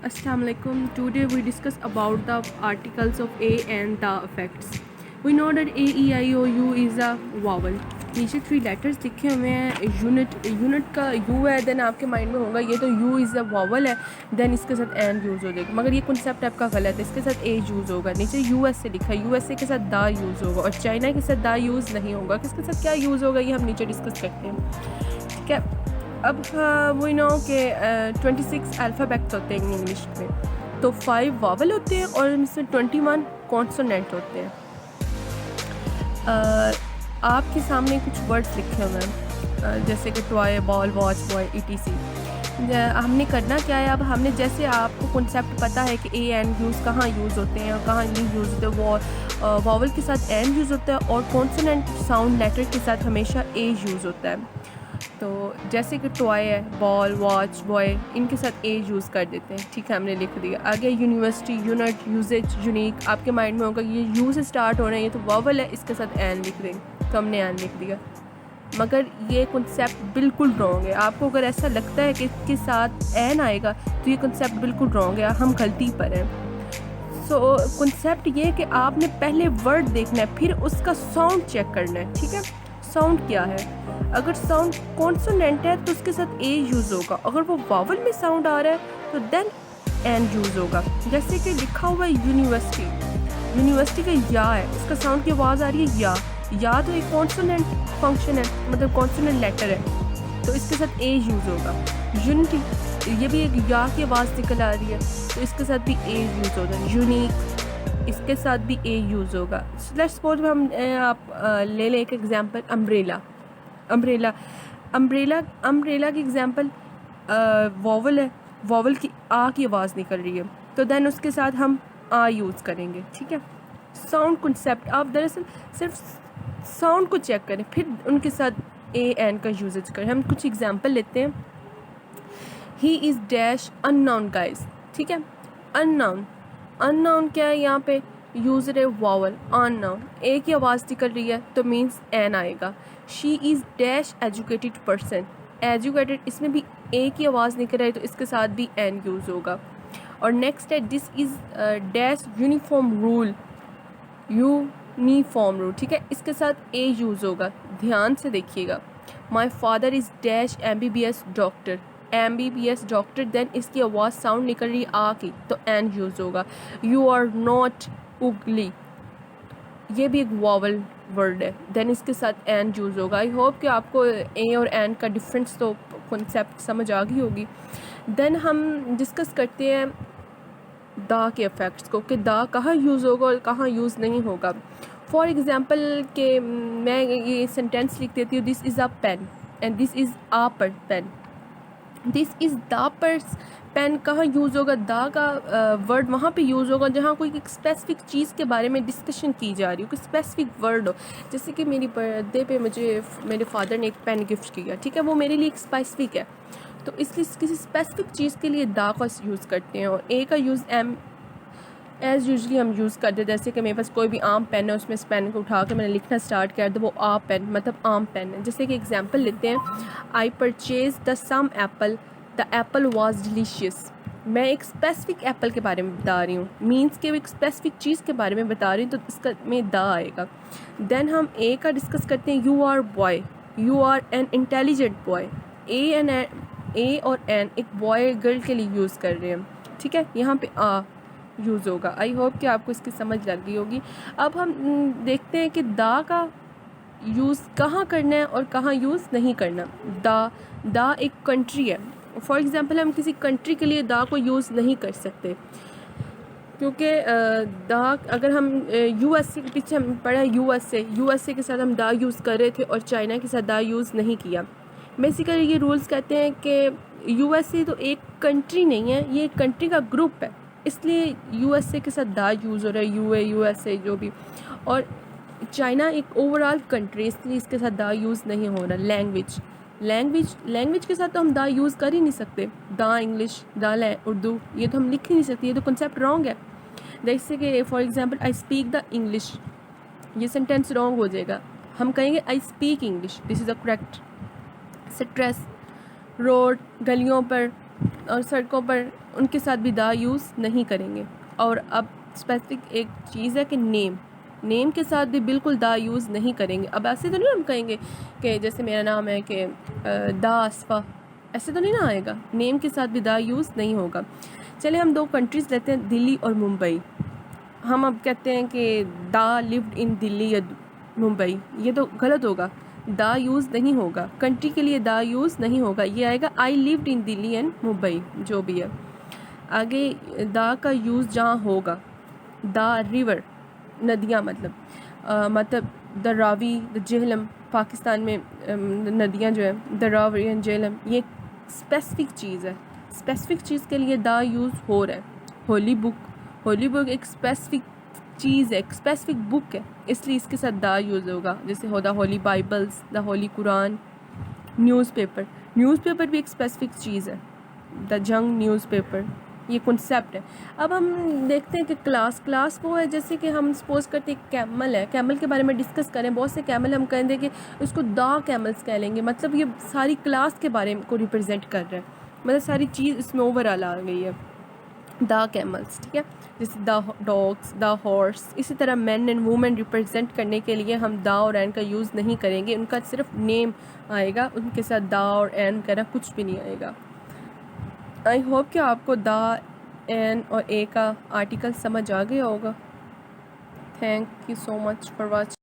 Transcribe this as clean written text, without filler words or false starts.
Assalamu alaikum. Today we discuss about the articles of A and the effects. We know that A, E, I, O, U is a vowel. नीचे 3 letters लिखे हुए हैं. Unit का U है. Then आपके mind में होगा ये तो U इज़ अ वावल है, देन इसके साथ एन यूज़ हो जाएगा. मगर ये कॉन्सेप्ट आपका गलत है. इसके साथ A यूज़ होगा. नीचे USA लिखा है, USA के साथ दा यूज़ होगा, और चाइना के साथ दा यूज़ नहीं होगा. किसके साथ क्या यूज़ होगा ये हम नीचे डिस्कस करते हैं. ठीक है. अब वो नो कि 26 अल्फ़ाबेट्स होते हैं इंग्लिश में, तो 5 वावल होते हैं और इसमें 21 कॉन्सोनेंट होते हैं. आपके सामने कुछ वर्ड्स लिखे हुए हैं जैसे कि toy, ball, watch, boy, ETC. हमने करना क्या है, अब हमने जैसे आपको कॉन्सेप्ट पता है कि ए एन यूज़ कहाँ यूज़ होते हैं और कहाँ नहीं यूज़ होते. वो वावल के साथ एन यूज़ होता है और कॉन्सोनेंट साउंड लेटर के साथ हमेशा ए यूज़ होता है. तो जैसे कि टॉय है, बॉल, वॉच, बॉय, इनके साथ ए यूज़ कर देते हैं. ठीक है, हमने लिख दिया. आगे यूनिवर्सिटी, यूनिट, यूजेज, यूनिक. आपके माइंड में होगा ये यू से स्टार्ट हो रहा है, ये तो वावल है, इसके साथ एन लिख देंगे, तो हमने एन लिख दिया. मगर ये कॉन्सेप्ट बिल्कुल रॉन्ग है. आपको अगर ऐसा लगता है कि इसके साथ एन आएगा तो ये कॉन्सेप्ट बिल्कुल रॉन्ग है, हम गलती पर हैं. सो कॉन्सेप्ट ये है कि आपने पहले वर्ड देखना है, फिर उसका साउंड चेक करना है. ठीक है, साउंड क्या है. अगर साउंड कॉन्सोनेंट है तो उसके साथ ए यूज़ होगा. अगर वो वावल में साउंड आ रहा है तो देन एन यूज़ होगा. जैसे कि लिखा हुआ है यूनिवर्सिटी, यूनिवर्सिटी का या है, इसका साउंड की आवाज़ आ रही है या तो एक कॉन्सोनेंट फंक्शन है, मतलब कॉन्सोनेंट लेटर है, तो इसके साथ ए यूज़ होगा. यूनिटी, ये भी एक या की आवाज़ निकल आ रही है, तो इसके साथ भी ए यूज़ होगा. यूनिक, इसके साथ भी ए यूज़ होगा. लेट्स सपोज हम आप ले लें एक एग्जांपल, अम्ब्रेला की एग्जांपल. वॉवल है, वॉवल की आ की आवाज़ निकल रही है, तो देन उसके साथ हम आ यूज़ करेंगे. ठीक है, साउंड कॉन्सेप्ट आप दरअसल सिर्फ साउंड को चेक करें, फिर उनके साथ ए एन का यूजेज करें. हम कुछ एग्जांपल लेते हैं. He is dash unknown guys. ठीक है, अननाउन क्या है, यहाँ पे यूज़र है वावल. अननाउन, ए की आवाज़ निकल रही है तो मीन्स एन आएगा. She is dash educated person. Educated, इसमें भी ए की आवाज़ निकल रही है तो इसके साथ भी एन यूज़ होगा. और नेक्स्ट है this is dash uniform rule. Uniform rule, ठीक है, इसके साथ ए यूज़ होगा. ध्यान से देखिएगा. My father is dash MBBS doctor. MBBS doctor, then इसकी आवाज़ साउंड निकल रही आ की तो एन यूज़ होगा. यू आर नॉट उगली, ये भी एक वावल वर्ड है, देन इसके साथ एन यूज़ होगा. आई होप कि आपको ए और एन का डिफरेंस तो कॉन्सेप्ट समझ आ गई होगी. देन हम डिस्कस करते हैं दा के इफ़ेक्ट्स को, कि दा कहाँ यूज़ होगा और कहाँ यूज़ नहीं होगा. फॉर एग्ज़ाम्पल के मैं ये सेंटेंस लिख देती हूँ, this is a pen and this is a pen. This is the purse pen कहाँ यूज़ होगा. दा का वर्ड वहाँ पे यूज़ होगा जहाँ कोई एक स्पेसिफिक चीज़ के बारे में डिस्कशन की जा रही हो, कोई स्पेसिफिक वर्ड हो. जैसे कि मेरी बर्थडे पे मुझे मेरे फादर ने एक पेन गिफ्ट किया. ठीक है, वो मेरे लिए एक स्पेसिफिक है, तो इसलिए किसी स्पेसिफिक चीज़ के लिए दा का यूज़ करते हैं. और ए का यूज़ एम एज़ यूजली हम यूज़ करते हैं. जैसे कि मेरे पास कोई भी आम पेन है, उसमें इस पेन को उठा के मैंने लिखना स्टार्ट किया तो वो आ पेन मतलब आम पेन है. जैसे कि एग्जांपल लेते हैं, I purchase the some apple, the apple was delicious. मैं एक स्पेसिफिक एप्पल के बारे में बता रही हूँ, मीन्स कि एक स्पेसिफिक चीज़ के बारे में बता रही हूँ, तो इसका में द आएगा. देन हम ए का डिस्कस करते हैं. You are boy, you are an intelligent boy. A और एन एक बॉय गर्ल के लिए यूज़ कर रहे हैं. ठीक है, यहाँ पे आ यूज़ होगा. आई होप कि आपको इसकी समझ लग गई होगी. अब हम देखते हैं कि दा का यूज़ कहाँ करना है और कहाँ यूज़ नहीं करना. दा एक कंट्री है. फॉर एग्ज़ाम्पल हम किसी कंट्री के लिए दा को यूज़ नहीं कर सकते, क्योंकि दा अगर हम USA के पीछे हम पढ़ा USA के साथ हम दा यूज़ कर रहे थे और चाइना के साथ दा यूज़ नहीं किया. बेसिकली ये रूल्स कहते हैं कि USA तो एक कंट्री नहीं है, ये एक कंट्री का ग्रुप है, इसलिए USA के साथ दा यूज़ हो रहा है. USA जो भी, और चाइना एक ओवरऑल कंट्री, इसलिए इसके साथ दा यूज़ नहीं हो रहा. लैंग्वेज के साथ तो हम दा यूज़ कर ही नहीं सकते. दा इंग्लिश, दा उर्दू, ये तो हम लिख ही नहीं सकते, ये तो कंसेप्ट रॉन्ग है. जैसे कि for example I speak the English, ये सेंटेंस रॉन्ग हो जाएगा. हम कहेंगे I speak English, this is a correct. Stress, road, गलियों पर اور سڑکوں پر ان کے ساتھ بھی دا یوز نہیں کریں گے. اور اب اسپیسیفک ایک چیز ہے کہ نیم کے ساتھ بھی بالکل دا یوز نہیں کریں گے. اب ایسے تو نہیں ہم کہیں گے کہ جیسے میرا نام ہے کہ دا اسفا، ایسے تو نہیں نا آئے گا. نیم کے ساتھ بھی دا یوز نہیں ہوگا. چلے ہم 2 کنٹریز لیتے ہیں، دلی اور ممبئی. ہم اب کہتے ہیں کہ دا لیوڈ ان دلی یا ممبئی، یہ تو غلط ہوگا. دا یوز نہیں ہوگا، کنٹری کے لیے دا یوز نہیں ہوگا. یہ آئے گا I lived in Delhi and Mumbai, جو بھی ہے. آگے دا کا یوز جہاں ہوگا، دا ریور، ندیاں، مطلب دا راوی، دا جہلم. پاکستان میں ندیاں جو ہے دا راوی اینڈ جہلم، یہ اسپیسیفک چیز ہے. اسپیسیفک چیز کے لیے دا یوز ہو رہا ہے. ہولی بک ایک اسپیسیفک چیز ہے، ایک اسپیسیفک بک ہے، اس لیے اس کے ساتھ دا یوز ہوگا. جیسے دا ہولی بائبلز، دا ہولی قرآن. نیوز پیپر بھی ایک اسپیسیفک چیز ہے، دا جنگ نیوز پیپر، یہ کنسیپٹ ہے. اب ہم دیکھتے ہیں کہ کلاس وہ ہے، جیسے کہ ہم سپوز کرتے ہیں کیمل ہے، کیمل کے بارے میں ڈسکس کریں. بہت سے کیمل ہم کہیں گے کہ اس کو دا کیملز کہہ لیں گے، مطلب یہ ساری کلاس کے بارے کو ریپرزینٹ کر رہے ہیں، مطلب ساری چیز اس میں اوور آل آ گئی ہے. دا کیملز، ٹھیک ہے. جیسے دا ڈاگس، دا ہارس. اسی طرح مین اینڈ وومن ریپرزینٹ کرنے کے لیے ہم دا اور این کا یوز نہیں کریں گے. ان کا صرف نیم آئے گا، ان کے ساتھ دا اور این وغیرہ کچھ بھی نہیں آئے گا. آئی ہوپ کہ آپ کو دا، این اور اے کا آرٹیکل سمجھ آ گیا ہوگا. Thank you so much for watching.